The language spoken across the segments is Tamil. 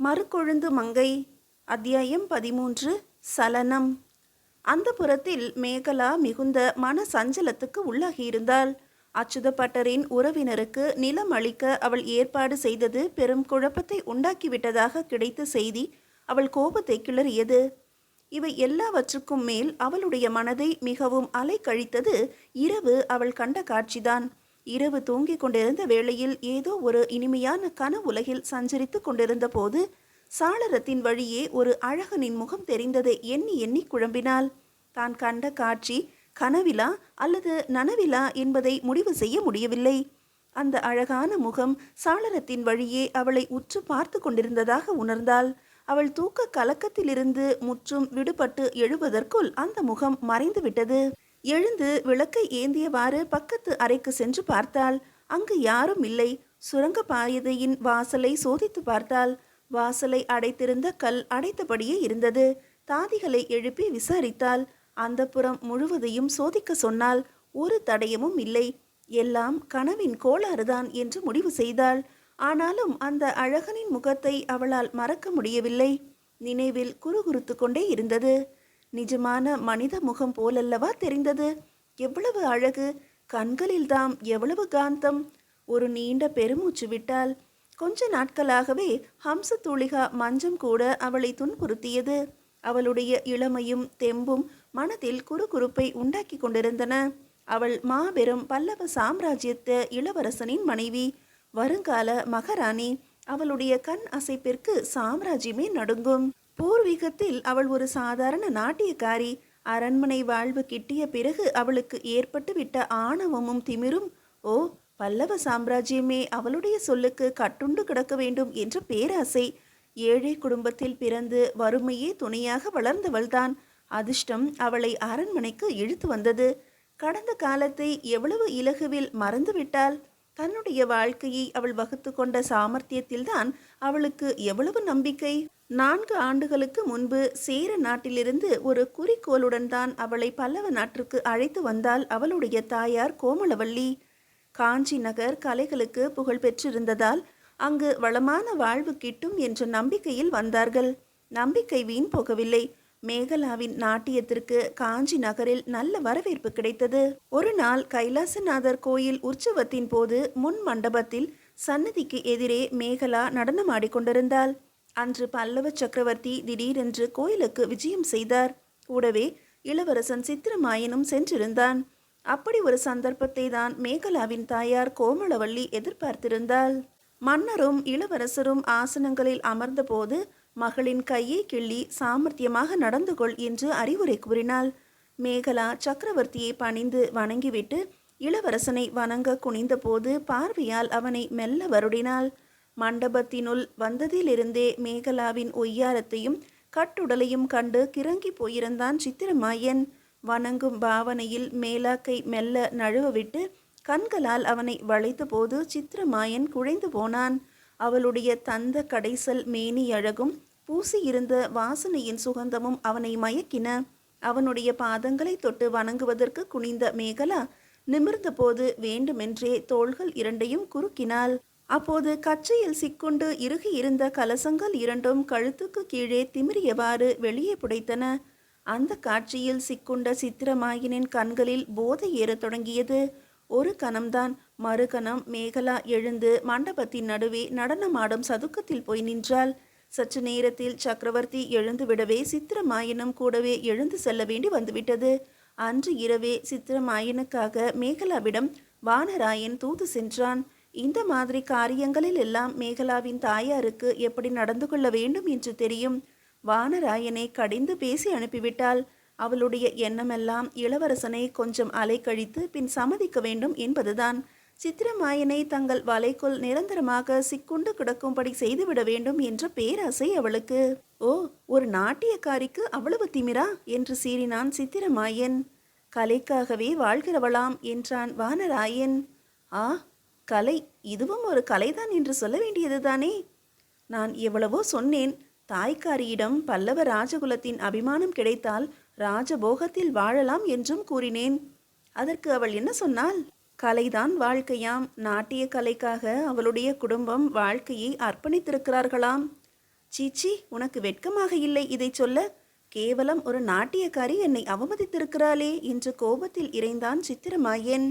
மறுகொழுந்து மங்கை. அத்தியாயம் 13. சலனம். அந்த புறத்தில் மேகலா மிகுந்த மன சஞ்சலத்துக்கு உள்ளாகியிருந்தாள். அச்சுத பட்டரின் உறவினருக்கு நிலம் அளிக்க அவள் ஏற்பாடு செய்தது பெரும் குழப்பத்தை உண்டாக்கிவிட்டதாக கிடைத்த செய்தி அவள் கோபத்தை கிளறியது. இவை எல்லாவற்றுக்கும் மேல் அவளுடைய மனதை மிகவும் அலைக்கழித்தது இரவு அவள் கண்ட காட்சிதான். இரவு தூங்கிக் கொண்டிருந்த வேளையில் ஏதோ ஒரு இனிமையான கனவுலகில் சஞ்சரித்து கொண்டிருந்த போது சாளரத்தின் வழியே ஒரு அழகனின் முகம் தெரிந்ததை எண்ணி எண்ணி குழம்பினாள். தான் கண்ட காட்சி கனவிலா அல்லது நனவிலா என்பதை முடிவு செய்ய முடியவில்லை. அந்த அழகான முகம் சாளரத்தின் வழியே அவளை உற்று பார்த்து கொண்டிருந்ததாக உணர்ந்தாள். அவள் தூக்க கலக்கத்திலிருந்து முற்றும் விடுபட்டு எழுவதற்குள் அந்த முகம் மறைந்து விட்டது. எழுந்து விளக்கை ஏந்தியவாறு பக்கத்து அறைக்கு சென்று பார்த்தாள். அங்கு யாரும் இல்லை. சுரங்க பாதையின் வாசலை சோதித்து பார்த்தாள். வாசலை அடைத்திருந்த கல் அடைத்தபடியே இருந்தது. தாதிகளை எழுப்பி விசாரித்தாள். அந்த புறம் முழுவதையும் சோதிக்க சொன்னால் ஒரு தடயமும் இல்லை. எல்லாம் கனவின் கோளாறுதான் என்று முடிவு செய்தாள். ஆனாலும் அந்த அழகனின் முகத்தை அவளால் மறக்க முடியவில்லை. நினைவில் குறுகுறுத்து கொண்டே இருந்தது. நிஜமான மனித முகம் போலல்லவா தெரிந்தது. எவ்வளவு அழகு! கண்களில்தாம் எவ்வளவு காந்தம்! ஒரு நீண்ட பெருமூச்சு விட்டாள். கொஞ்ச நாட்களாகவே ஹம்சதூளிகா மஞ்சம் கூட அவளை துன்புறுத்தியது. அவளுடைய இளமையும் தெம்பும் மனதில் குறுகுறுப்பை உண்டாக்கி கொண்டிருந்தன. அவள் மாபெரும் பல்லவ சாம்ராஜ்யத்த இளவரசனின் மனைவி, வருங்கால மகாராணி. அவளுடைய கண் அசைப்பிற்கு சாம்ராஜ்யமே நடுங்கும். பூர்வீகத்தில் அவள் ஒரு சாதாரண நாட்டியக்காரி. அரண்மனை வாழ்வு கிட்டிய பிறகு அவளுக்கு ஏற்பட்டு விட்ட ஆணவமும் திமிரும், ஓ பல்லவ சாம்ராஜ்யமே அவளுடைய சொல்லுக்கு கட்டுண்டு கிடக்க வேண்டும் என்ற பேராசை. ஏழை குடும்பத்தில் பிறந்து வறுமையே துணையாக வளர்ந்தவள்தான். அதிர்ஷ்டம் அவளை அரண்மனைக்கு இழுத்து வந்தது. கடந்த காலத்தை எவ்வளவு இலகுவில் மறந்துவிட்டாள். தன்னுடைய வாழ்க்கையை அவள் வகுத்து கொண்ட சாமர்த்தியத்தில்தான் அவளுக்கு எவ்வளவு நம்பிக்கை. 4 ஆண்டுகளுக்கு முன்பு சேர நாட்டிலிருந்து ஒரு குறிக்கோளுடன் தான் அவளை பல்லவ நாட்டிற்கு அழைத்து வந்தாள் அவளுடைய தாயார் கோமலவல்லி. காஞ்சி நகர் கலைகளுக்கு புகழ் பெற்றிருந்ததால் அங்கு வளமான வாழ்வு கிட்டும் என்ற நம்பிக்கையில் வந்தார்கள். நம்பிக்கை வீண் போகவில்லை. மேகலாவின் நாட்டியத்திற்கு காஞ்சி நகரில் நல்ல வரவேற்பு கிடைத்தது. ஒரு நாள் கைலாசநாதர் கோயில் உற்சவத்தின் போது முன் மண்டபத்தில் சன்னதிக்கு எதிரே மேகலா நடனமாடிக்கொண்டிருந்தாள். அன்று பல்லவ சக்கரவர்த்தி திடீரென்று கோயிலுக்கு விஜயம் செய்தார். கூடவே இளவரசன் சித்திரமாயனும் சென்றிருந்தான். அப்படி ஒரு சந்தர்ப்பத்தை தான் மேகலாவின் தாயார் கோமலவல்லி எதிர்பார்த்திருந்தாள். மன்னரும் இளவரசரும் ஆசனங்களில் அமர்ந்த போது மகளின் கையை கிள்ளி சாமர்த்தியமாக நடந்து கொள் என்று அறிவுரை கூறினாள். மேகலா சக்கரவர்த்தியை பணிந்து வணங்கிவிட்டு இளவரசனை வணங்க குனிந்த போது பார்வையால் அவனை மெல்ல வருடினாள். மண்டபத்தினுள் வந்ததிலிருந்தே மேகலாவின் ஒய்யாரத்தையும் கட்டுடலையும் கண்டு கிறங்கி போயிருந்தான் சித்திரமாயன். வணங்கும் பாவனையில் மேலாக்கை மெல்ல நழுவவிட்டு கண்களால் அவனை வளைத்த போது சித்திரமாயன் குழைந்து போனான். அவளுடைய தந்த கடைசல் மேனி அழகும் பூசியிருந்த வாசனையின் சுகந்தமும் அவனை மயக்கின. அவனுடைய பாதங்களை தொட்டு வணங்குவதற்கு குனிந்த மேகலா நிமிர்ந்த போது வேண்டுமென்றே தோள்கள் இரண்டையும் குறுக்கினாள். அப்போது கச்சையில் சிக்குண்டு இறுகி இருந்த கலசங்கள் இரண்டும் கழுத்துக்கு கீழே திமிரியவாறு வெளியே புடைத்தன. அந்த காட்சியில் சிக்குண்ட சித்திரமாயனின் கண்களில் போதை ஏறத் தொடங்கியது. ஒரு கணம்தான். மறுகணம் மேகலா எழுந்து மண்டபத்தின் நடுவே நடனமாடும் சதுக்கத்தில் போய் நின்றாள். சற்று நேரத்தில் சக்கரவர்த்தி எழுந்துவிடவே சித்திரமாயனும் கூடவே எழுந்து செல்ல வேண்டி வந்துவிட்டது. அன்று இரவே சித்திரமாயனுக்காக மேகலாவிடம் வானராயன் தூது சென்றான். இந்த மாதிரி காரியங்களில் எல்லாம் மேகலாவின் தாயாருக்கு எப்படி நடந்து கொள்ள வேண்டும் என்று தெரியும். வானராயனை கடிந்து பேசி அனுப்பிவிட்டாள். அவளுடைய எண்ணமெல்லாம் இளவரசனை கொஞ்சம் அலைக்கழித்து பின் சம்மதிக்க வேண்டும் என்பதுதான். சித்திரமாயனை தங்கள் வலைக்குள் நிரந்தரமாக சிக்குண்டு கிடக்கும்படி செய்துவிட வேண்டும் என்ற பேராசை அவளுக்கு. ஓ, ஒரு நாட்டியக்காரிக்கு அவ்வளவு திமிரா என்று சீறினான் சித்திரமாயன். கலைக்காகவே வாழ்கிறவளாம் என்றான் வானராயன். ஆ, கலை, இதுவும் ஒரு கலைதான் என்று சொல்ல வேண்டியதுதானே? நான் எவ்வளவோ சொன்னேன். தாய்க்காரியிடம் பல்லவ ராஜகுலத்தின் அபிமானம் கிடைத்தால் ராஜபோகத்தில் வாழலாம் என்றும் கூறினேன். அதற்கு அவள் என்ன சொன்னாள்? கலைதான் வாழ்க்கையாம். நாட்டிய கலைக்காக அவளுடைய குடும்பம் வாழ்க்கையை அர்ப்பணித்திருக்கிறார்களாம். சீச்சி, உனக்கு வெட்கமாக இல்லை இதை சொல்ல? கேவலம் ஒரு நாட்டியக்காரி என்னை அவமதித்திருக்கிறாளே என்று கோபத்தில் இறைந்தான் சித்திரமாயன்.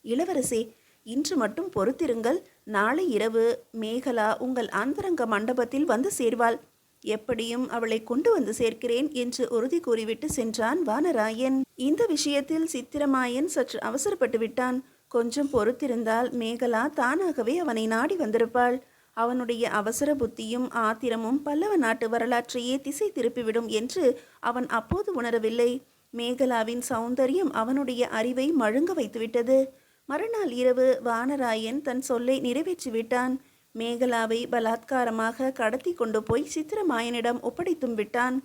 இளவரசே, இன்று மட்டும் பொறுத்திருங்கள். நாளை இரவு மேகலா உங்கள் அந்தரங்க மண்டபத்தில் வந்து சேர்வாள். எப்படியும் அவளை கொண்டு வந்து சேர்க்கிறேன் என்று உறுதி கூறிவிட்டு சென்றான் வானராயன். இந்த விஷயத்தில் சித்திரமாயன் சற்று அவசரப்பட்டு விட்டான். கொஞ்சம் பொறுத்திருந்தால் மேகலா தானாகவே அவனை நாடி வந்திருப்பாள். அவனுடைய அவசர புத்தியும் ஆத்திரமும் பல்லவ நாட்டு வரலாற்றையே திசை திருப்பிவிடும் என்று அவன் அப்போது உணரவில்லை. மேகலாவின் சௌந்தரியம் அவனுடைய அறிவை மழுங்க வைத்துவிட்டது. மறுநாள் இரவு வானராயன் தன் சொல்லை நிறைவேற்றிவிட்டான். மேகலாவை பலாத்காரமாக கடத்தி கொண்டு போய் சித்திரமாயனிடம் ஒப்படைத்தும் விட்டான்.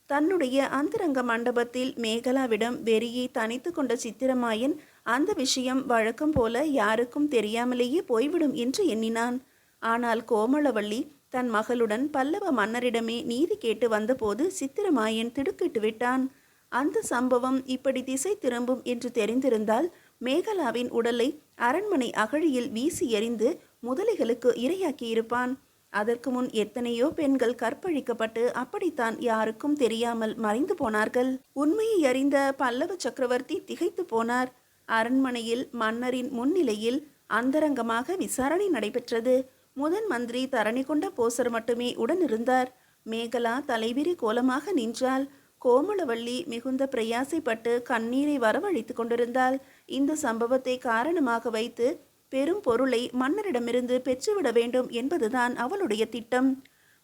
தன்னுடைய அந்தரங்க மண்டபத்தில் மேகலாவிடம் வெறியை தனித்து கொண்ட சித்திரமாயன் அந்த விஷயம் வழக்கம் போல யாருக்கும் தெரியாமலேயே போய்விடும் என்று எண்ணினான். ஆனால் கோமளவள்ளி தன் மகளுடன் பல்லவ மன்னரிடமே நீதி கேட்டு வந்தபோது சித்திரமாயன் திடுக்கிட்டு விட்டான். அந்த சம்பவம் இப்படி திசை திரும்பும் என்று தெரிந்திருந்தால் மேகலாவின் உடலை அரண்மனை அகழியில் வீசி எறிந்து முதலைகளுக்கு இரையாக்கியிருப்பான். அதற்கு முன் எத்தனையோ பெண்கள் கற்பழிக்கப்பட்டு அப்படித்தான் யாருக்கும் தெரியாமல் மறைந்து போனார்கள். உண்மையை அறிந்த பல்லவ சக்கரவர்த்தி திகைத்து போனார். அரண்மனையில் மன்னரின் முன்னிலையில் அந்தரங்கமாக விசாரணை நடைபெற்றது. முதன் மந்திரி தரணி கொண்ட போசர் மட்டுமே உடனிருந்தார். மேகலா தலைவிரி கோலமாக நின்றாள். கோமளவள்ளி மிகுந்த பிரயாசைப்பட்டு கண்ணீரை வரவழைத்து கொண்டிருந்தாள். இந்த சம்பவத்தை காரணமாக வைத்து பெரும் பொருளை மன்னரிடமிருந்து பெற்றுவிட வேண்டும் என்பதுதான் அவளுடைய திட்டம்.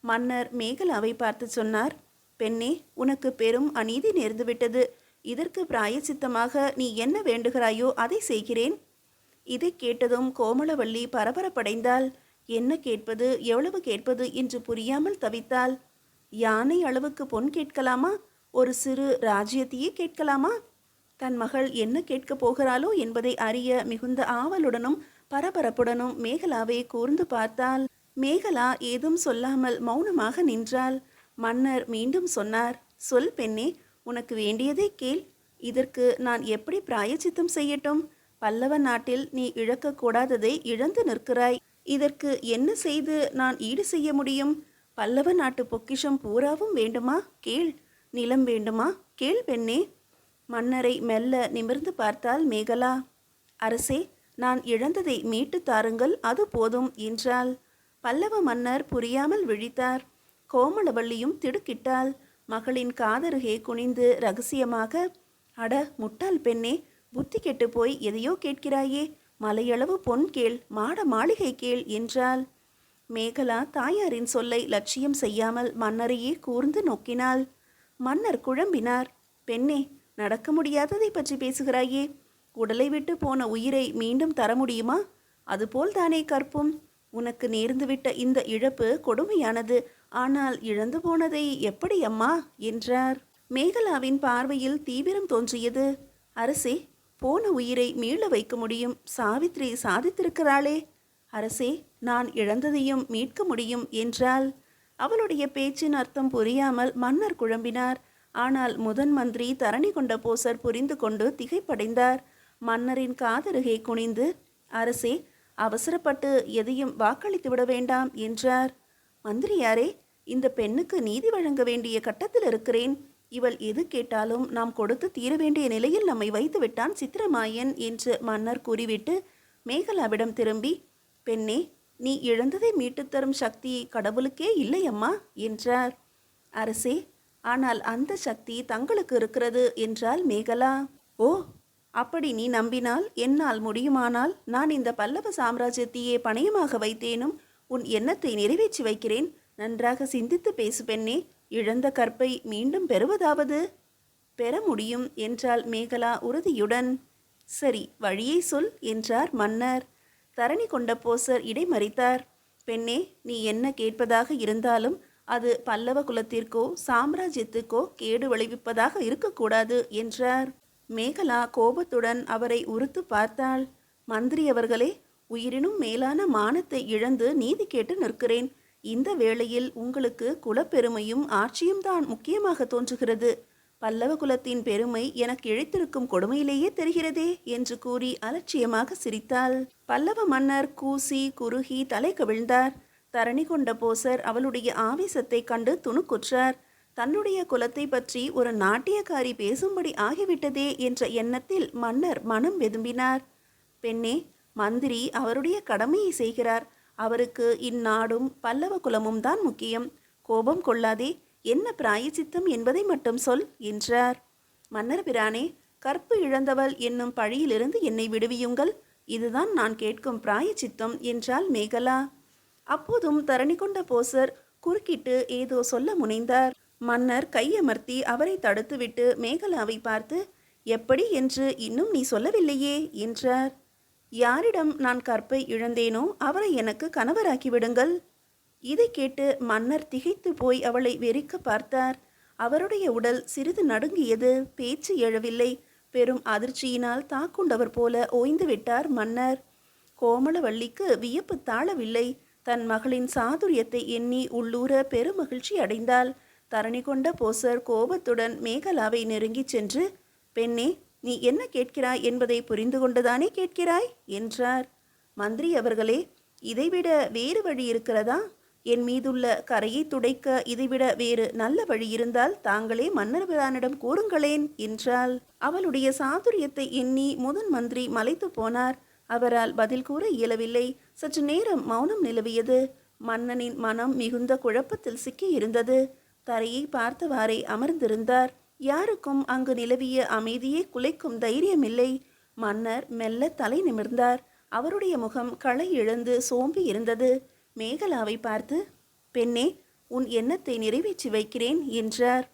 மன்னர் மேகலாவை பார்த்து சொன்னார், பெண்ணே, உனக்கு பெரும் அநீதி நேர்ந்துவிட்டது. இதற்கு பிராயச்சித்தமாக நீ என்ன வேண்டுகிறாயோ அதை செய்கிறேன். இதை கேட்டதும் கோமளவள்ளி பரபரப்படைந்தாள். என்ன கேட்பது, எவ்வளவு கேட்பது என்று புரியாமல் தவித்தாள். யானை அளவுக்கு பொன் கேட்கலாமா? ஒரு சிறு ராஜ்யத்தையே கேட்கலாமா? தன் மகள் என்ன கேட்கப் போகிறாளோ என்பதை அறிய மிகுந்த ஆவலுடனும் பரபரப்புடனும் மேகலாவை கூர்ந்து பார்த்தாள். மேகலா ஏதும் சொல்லாமல் மௌனமாக நின்றாள். மன்னர் மீண்டும் சொன்னார், சொல் பெண்ணே, உனக்கு வேண்டியதை கேள். இதற்கு நான் எப்படி பிராயச்சித்தம் செய்யட்டும்? பல்லவ நாட்டில் நீ இழக்கக்கூடாததை இழந்து நிற்கிறாய். இதற்கு என்ன செய்து நான் ஈடு செய்ய முடியும்? பல்லவ நாட்டு பொக்கிஷம் பூராவும் வேண்டுமா? கேள். நிலம் வேண்டுமா? கேள் பெண்ணே. மன்னரை மெல்ல நிமிர்ந்து பார்த்தாள் மேகலா. அரசே, நான் இழந்ததை மீட்டு தாருங்கள், அது போதும் என்றாள். பல்லவ மன்னர் புரியாமல் விழித்தார். கோமளவள்ளியும் திடுக்கிட்டாள். மகளின் காதருகே குனிந்து ரகசியமாக, அட முட்டாள் பெண்ணே, புத்தி கெட்டு போய் எதையோ கேட்கிறாயே, மலையளவு பொன் கேள், மாட மாளிகை கேள் என்றாள். மேகலா தாயாரின் சொல்லை லட்சியம் செய்யாமல் மன்னரையே கூர்ந்து நோக்கினாள். மன்னர் குழம்பினார். பெண்ணே, நடக்க முடியாததை பற்றி பேசுகிறாயே. உடலை விட்டு போன உயிரை மீண்டும் தர முடியுமா? அதுபோல் தானே கற்பும். உனக்கு நேர்ந்துவிட்ட இந்த இழப்பு கொடுமையானது. ஆனால் இழந்து போனதை எப்படி அம்மா என்றார். மேகலாவின் பார்வையில் தீவிரம் தோன்றியது. அரசே, போன உயிரை மீள வைக்க முடியும். சாவித்ரி சாதித்திருக்கிறாளே. அரசே, நான் இழந்ததையும் மீட்க முடியும் என்றாள். அவளுடைய பேச்சின் அர்த்தம் புரியாமல் மன்னர் குழம்பினார். ஆனால் முதன் மந்திரி தரணி கொண்ட போசர் புரிந்து கொண்டு திகைப்படைந்தார். மன்னரின் காதருகே குனிந்து, அரசே, அவசரப்பட்டு எதையும் வாக்களித்து விட வேண்டாம் என்றார். மந்திரியாரே, இந்த பெண்ணுக்கு நீதி வழங்க வேண்டிய கட்டத்தில் இருக்கிறேன். இவள் எது கேட்டாலும் நாம் கொடுத்து தீர வேண்டிய நிலையில் நம்மை வைத்து விட்டான் சித்திரமாயன் என்று மன்னர் கூறிவிட்டு மேகலாவிடம் திரும்பி, பெண்ணே, நீ இழந்ததை மீட்டுத் தரும் சக்தி கடவுளுக்கே இல்லை அம்மா என்றார். அரசே, ஆனால் அந்த சக்தி தங்களுக்கு இருக்கிறது என்றாள் மேகலா. ஓ, அப்படி நீ நம்பினால் என்னால் முடியுமானால் நான் இந்த பல்லவ சாம்ராஜ்யத்தையே பணயமாக வைத்தேனும் உன் எண்ணத்தை நிறைவேற்றி வைக்கிறேன். நன்றாக சிந்தித்து பேசு பெண்ணே. இழந்த கற்பை மீண்டும் பெறுவதாவது? பெற முடியும் என்றாள் மேகலா உறுதியுடன். சரி, வழியை சொல் என்றார் மன்னர். தரணி கொண்ட போசர் இடைமறித்தார். பெண்ணே, நீ என்ன கேட்பதாக இருந்தாலும் அது பல்லவ குலத்திற்கோ சாம்ராஜ்யத்துக்கோ கேடு விளைவிப்பதாக இருக்கக்கூடாது என்றார். மேகலா கோபத்துடன் அவரை உறுத்து பார்த்தாள். மந்திரி அவர்களே, உயிரினும் மேலான மானத்தை இழந்து நீதி கேட்டு நிற்கிறேன். இந்த வேளையில் உங்களுக்கு குலப்பெருமையும் ஆட்சியும் தான் முக்கியமாக தோன்றுகிறது. பல்லவ குலத்தின் பெருமை எனக்கு இழைத்திருக்கும் கொடுமையிலேயே தெரிகிறதே என்று கூறி அலட்சியமாக சிரித்தாள். பல்லவ மன்னர் கூசி குறுகி தலை கவிழ்ந்தார். தரணி கொண்ட போசர் அவளுடைய ஆவேசத்தை கண்டு துணுக்குற்றார். தன்னுடைய குலத்தை பற்றி ஒரு நாட்டியக்காரி பேசும்படி ஆகிவிட்டதே என்ற எண்ணத்தில் மன்னர் மனம் வெதும்பினார். பெண்ணே, மந்திரி அவருடைய கடமையை செய்கிறார். அவருக்கு இந்நாடும் பல்லவ குலமும் தான் முக்கியம். கோபம் கொள்ளாதே, என்ன பிராயச்சித்தம் என்பதை மட்டும் சொல் என்றார். மன்னர் பிரானே, கற்பு இழந்தவள் என்னும் பழியிலிருந்து என்னை விடுவியுங்கள். இதுதான் நான் கேட்கும் பிராயச்சித்தம் என்றாள் மேகலா. அப்போதும் தரணி கொண்ட போசர் குறுக்கிட்டு ஏதோ சொல்ல முனைந்தார். மன்னர் கையமர்த்தி அவரை தடுத்துவிட்டு மேகலாவை பார்த்து, எப்படி என்று இன்னும் நீ சொல்லவில்லையே என்றார். யாரிடம் நான் கற்பை இழந்தேனோ அவரை எனக்கு கணவராக்கி விடுங்கள். இதை கேட்டு மன்னர் திகைத்து போய் அவளை வெறிக்க பார்த்தார். அவருடைய உடல் சிறிது நடுங்கியது. பேச்சு எழவில்லை. பெரும் அதிர்ச்சியினால் தாக்குண்டவர் போல ஓய்ந்து விட்டார் மன்னர். கோமளவள்ளிக்கு வியப்பு தாழவில்லை. தன் மகளின் சாதுரியத்தை எண்ணி உள்ளூர பெருமகிழ்ச்சி அடைந்தாள். தரணி கொண்ட போசர் கோபத்துடன் மேகலாவை நெருங்கி சென்று, பெண்ணே, நீ என்ன கேட்கிறாய் என்பதை புரிந்து கொண்டுதானே கேட்கிறாய் என்றார். மந்திரி அவர்களே, இதைவிட வேறு வழி இருக்கிறதா? என் மீதுள்ள கரையை துடைக்க இதைவிட வேறு நல்ல வழி இருந்தால் தாங்களே மன்னர் பிரானிடம் கூறுங்களேன் என்றாள். அவளுடைய சாதுரியத்தை எண்ணி முதன் மந்திரி மலைத்து போனார். அவரால் பதில் கூற இயலவில்லை. சற்று நேரம் மௌனம் நிலவியது. மன்னனின் மனம் மிகுந்த குழப்பத்தில் சிக்கி இருந்தது. தரையை பார்த்தவாறே அமர்ந்திருந்தார். யாருக்கும் அங்கு நிலவிய அமைதியை குலைக்கும் தைரியமில்லை. மன்னர் மெல்ல தலை நிமிர்ந்தார். அவருடைய முகம் களை இழந்து சோம்பி இருந்தது. மேகலாவை பார்த்து, பெண்ணே, உன் எண்ணத்தை நிறைவேற்றி வைக்கிறேன் என்றார்.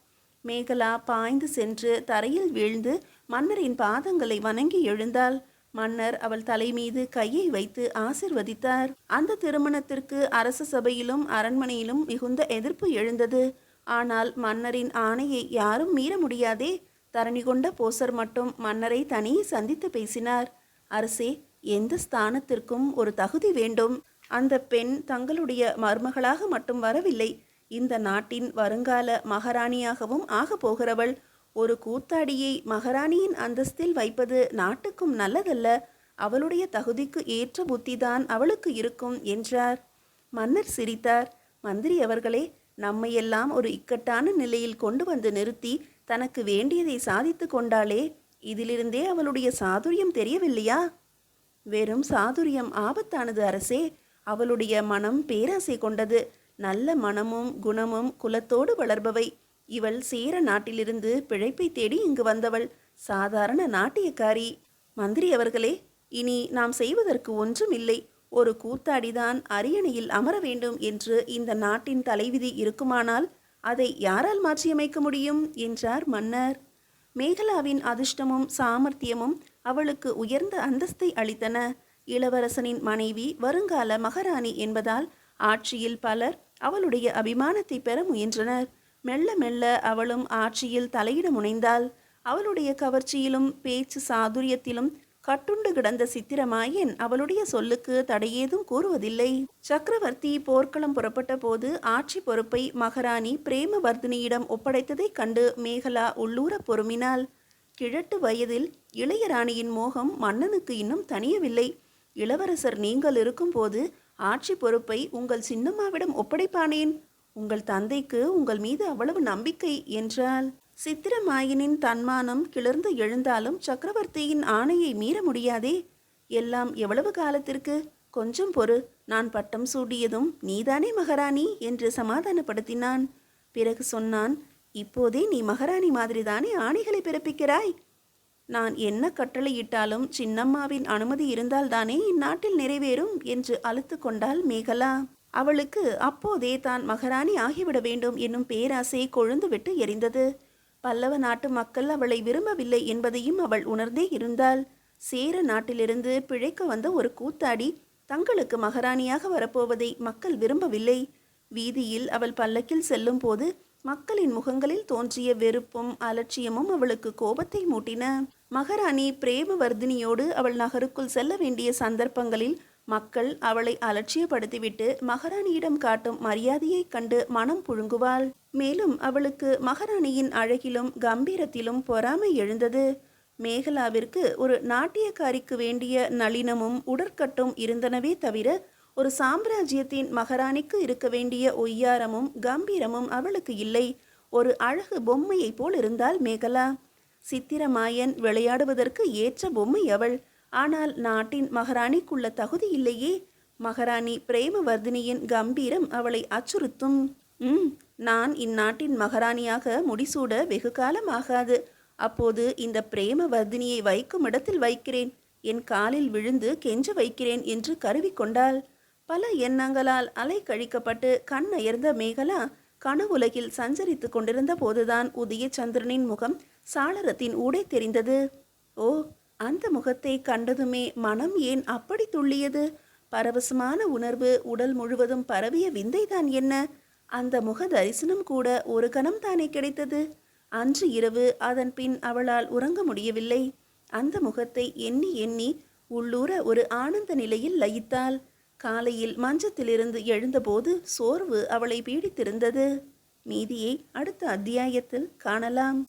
மேகலா பாய்ந்து சென்று தரையில் வீழ்ந்து மன்னரின் பாதங்களை வணங்கி எழுந்தாள். மன்னர் அவள் தலை மீது கையை வைத்து ஆசிர்வதித்தார். அந்த திருமணத்திற்கு அரச சபையிலும் அரண்மனையிலும் மிகுந்த எதிர்ப்பு எழுந்தது. ஆனால் மன்னரின் ஆணையை யாரும் மீற முடியாதே. தரணி கொண்ட போசர் மட்டும் மன்னரை தனியே சந்தித்து பேசினார். அரசே, எந்த ஸ்தானத்திற்கும் ஒரு தகுதி வேண்டும். அந்த பெண் தங்களுடைய மருமகளாக மட்டும் வரவில்லை, இந்த நாட்டின் வருங்கால மகாராணியாகவும் ஆக போகிறவள். ஒரு கூத்தாடியை மகாராணியின் அந்தஸ்தில் வைப்பது நாட்டுக்கும் நல்லதல்ல. அவளுடைய தகுதிக்கு ஏற்ற புத்திதான் அவளுக்கு இருக்கும் என்றார். மன்னர் சிரித்தார். மந்திரி அவர்களே, நம்மையெல்லாம் ஒரு இக்கட்டான நிலையில் கொண்டு வந்து நிறுத்தி தனக்கு வேண்டியதை சாதித்து கொண்டாளே, இதிலிருந்தே அவளுடைய சாதுரியம் தெரியவில்லையா? வெறும் சாதுரியம் ஆபத்தானது அரசே. அவளுடைய மனம் பேராசை கொண்டது. நல்ல மனமும் குணமும் குலத்தோடு வளர்பவை. இவள் சேர நாட்டிலிருந்து பிழைப்பை தேடி இங்கு வந்தவள். சாதாரண நாட்டியக்காரி. மந்திரி அவர்களே, இனி நாம் செய்வதற்கு ஒன்றும் இல்லை. ஒரு கூத்தாடிதான் அரியணையில் அமர வேண்டும் என்று இந்த நாட்டின் தலைவிதி இருக்குமானால் அதை யாரால் மாற்றியமைக்க முடியும் என்றார் மன்னர். மேகலாவின் அதிர்ஷ்டமும் சாமர்த்தியமும் அவளுக்கு உயர்ந்த அந்தஸ்தை அளித்தன. இளவரசனின் மனைவி வருங்கால மகாராணி என்பதால் ஆட்சியில் பலர் அவளுடைய அபிமானத்தை பெற முயன்றனர். மெல்ல மெல்ல அவளும் ஆட்சியில் தலையிட முனைந்தாள். அவளுடைய கவர்ச்சியிலும் பேச்சு சாதுரியத்திலும் கட்டுண்டு கிடந்த சித்திரமாயன் அவளுடைய சொல்லுக்கு தடையேதும் கூறுவதில்லை. சக்கரவர்த்தி போர்க்களம் புறப்பட்ட போது ஆட்சி பொறுப்பை மகாராணி பிரேமவர்தினியிடம் ஒப்படைத்ததைக் கண்டு மேகலா உள்ளூர பொறுமினாள். கிழட்டு வயதில் இளையராணியின் மோகம் மன்னனுக்கு இன்னும் தணியவில்லை. இளவரசர் நீங்கள் இருக்கும்போது ஆட்சி பொறுப்பை உங்கள் சின்னம்மாவிடம் ஒப்படைப்பானேன்? உங்கள் தந்தைக்கு உங்கள் மீது அவ்வளவு நம்பிக்கை என்றாள். சித்திரமாயனின் தன்மானம் கிளர்ந்து எழுந்தாலும் சக்கரவர்த்தியின் ஆணையை மீற முடியாதே. எல்லாம் எவ்வளவு காலத்திற்கு? கொஞ்சம் பொறு. நான் பட்டம் சூடியதும் நீதானே மகாராணி என்று சமாதானப்படுத்தினான். பிறகு சொன்னான், இப்போதே நீ மகாராணி மாதிரிதானே ஆணைகளை பிறப்பிக்கிறாய். நான் என்ன கட்டளையிட்டாலும் சின்னம்மாவின் அனுமதி இருந்தால்தானே இந்நாட்டில் நிறைவேறும் என்று அழுத்து கொண்டாள் மேகலா. அவளுக்கு அப்போதே தான் மகாராணி ஆகிவிட வேண்டும் என்னும் பேராசை கொழுந்து விட்டு எரிந்தது. பல்லவ நாட்டு மக்கள் அவளை விரும்பவில்லை என்பதையும் அவள் உணர்ந்தே இருந்தாள். சேர நாட்டிலிருந்து பிழைக்க வந்த ஒரு கூத்தாடி தங்களுக்கு மகாராணியாக வரப்போவதை மக்கள் விரும்பவில்லை. வீதியில் அவள் பல்லக்கில் செல்லும் போது மக்களின் முகங்களில் தோன்றிய வெறுப்பும் அலட்சியமும் அவளுக்கு கோபத்தை மூட்டின. மகாராணி பிரேமவர்தினியோடு அவள் நகருக்குள் செல்ல வேண்டிய சந்தர்ப்பங்களில் மக்கள் அவளை அலட்சியப்படுத்திவிட்டு மகாராணியிடம் காட்டும் மரியாதையைக் கண்டு மனம் புழுங்குவாள். மேலும் அவளுக்கு மகாராணியின் அழகிலும் கம்பீரத்திலும் பொறாமை எழுந்தது. மேகலாவிற்கு ஒரு நாட்டியக்காரிக்கு வேண்டிய நளினமும் உடற்கட்டும் இருந்தனவே தவிர ஒரு சாம்ராஜ்யத்தின் மகாராணிக்கு இருக்க வேண்டிய ஒய்யாரமும் கம்பீரமும் அவளுக்கு இல்லை. ஒரு அழகு பொம்மையைப் போல் இருந்தாள் மேகலா. சித்திரமாயன் விளையாடுவதற்கு ஏற்ற பொம்மை அவள். ஆனால் நாட்டின் மகாராணிக்குள்ள தகுதி இல்லையே. மகாராணி பிரேமவர்தினியின் கம்பீரம் அவளை அச்சுறுத்தும். நான் இந்நாட்டின் மகாராணியாக முடிசூட வெகு காலம் ஆகாது. அப்போது இந்த பிரேமவர்தினியை வைக்கும் இடத்தில் வைக்கிறேன், என் காலில் விழுந்து கெஞ்ச வைக்கிறேன் என்று கருவிக்கொண்டாள். பல எண்ணங்களால் அலை கழிக்கப்பட்டு கண்ணயர்ந்த மேகலா கனவுலகில் சஞ்சரித்து கொண்டிருந்த போதுதான் உதயச்சந்திரனின் முகம் சாளரத்தின் ஊடே தெரிந்தது. ஓ, அந்த முகத்தை கண்டதுமே மனம் ஏன் அப்படி துள்ளியது? பரவசமான உணர்வு உடல் முழுவதும் பரவிய விந்தைதான் என்ன? அந்த முக தரிசனம் கூட ஒரு கணம் தானே கிடைத்தது. அன்று இரவு அதன் பின் அவளால் உறங்க முடியவில்லை. அந்த முகத்தை எண்ணி எண்ணி உள்ளூர ஒரு ஆனந்த நிலையில் லயித்தாள். காலையில் மஞ்சத்திலிருந்து எழுந்தபோது சோர்வு அவளை பீடித்திருந்தது. மீதியை அடுத்த அத்தியாயத்தில் காணலாம்.